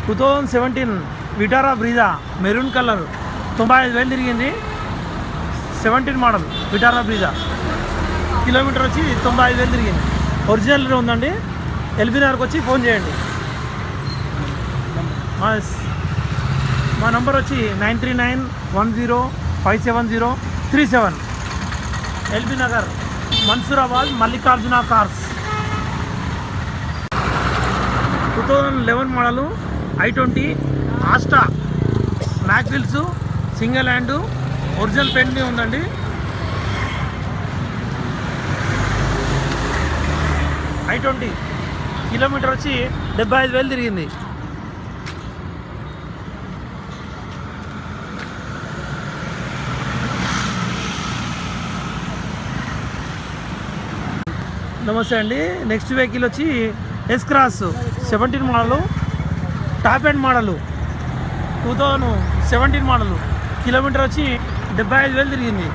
2017 Vitara Brezza maroon colour 95,000 తిరిగింది. 17 model Vitara Brezza kilometre వచ్చి 95,000 తిరిగింది. ఒరిజినల్ ఉందండి. ఎల్బీనగర్కి వచ్చి ఫోన్ చేయండి. మా నంబర్ వచ్చి 9391057037. LB Nagar, Mansoorabad, Mallikarjuna cars. 2011 model i20 Asta mag wheels single hand original paint ఉందండి. i20 కిలోమీటర్ వచ్చి 75,000 తిరిగింది. నమస్తే అండి. నెక్స్ట్ వెహికల్ వచ్చి S cross 17 model top end model 2017 model kilometre వచ్చి 75,000 తిరిగింది.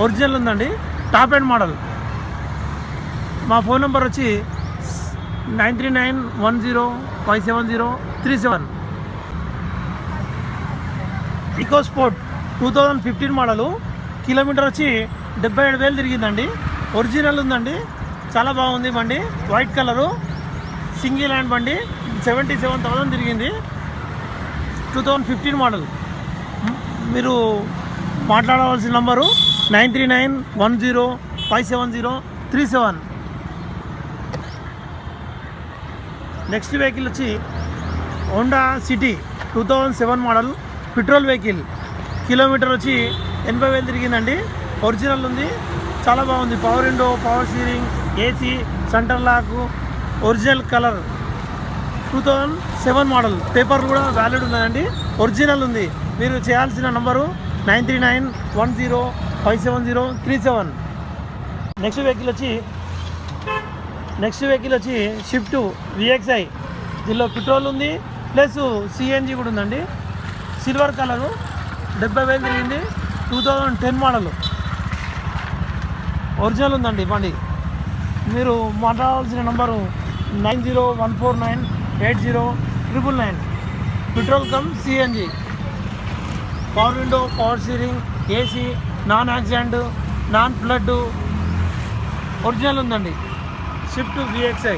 ఒరిజినల్ ఉందండి. Top end model. మా ఫోన్ నెంబర్ వచ్చి 9391057037. ఈకో స్పోర్ట్ 2015 మోడలు కిలోమీటర్ వచ్చి 77,000 తిరిగిందండి. ఒరిజినల్ ఉందండి. చాలా బాగుంది బండి. వైట్ కలరు సింగిల్ హ్యాండ్ బండి. 77,000 తిరిగింది. 2015 మోడల్. మీరు మాట్లాడవలసిన నంబరు 9391057037. నెక్స్ట్ వెహికల్ వచ్చి Honda City 2007 model petrol vehicle kilometre వచ్చి 80,000 తిరిగిందండి. ఒరిజినల్ ఉంది. చాలా బాగుంది. Power window, power steering, AC, centre lock, original colour. 2007 model. Paper కూడా వ్యాలిడ్ ఉన్నదండి. ఒరిజినల్ ఉంది. మీరు చేయాల్సిన నంబరు 9391057037. నెక్స్ట్ వెహికల్ వచ్చి షిఫ్ట్ విఎక్స్ఐ. దీనిలో పెట్రోల్ ఉంది ప్లస్ సిఎన్జి కూడా ఉందండి. సిల్వర్ కలరు 70,000 తిరిగింది. 2010 మోడల్. ఒరిజినల్ ఉందండి బండి. మీరు మాట్లాడాల్సిన number 9014980999. Petrol cum CNG. Power window, power steering, AC, non accident, non flood. Original ఉందండి. Swift VXi.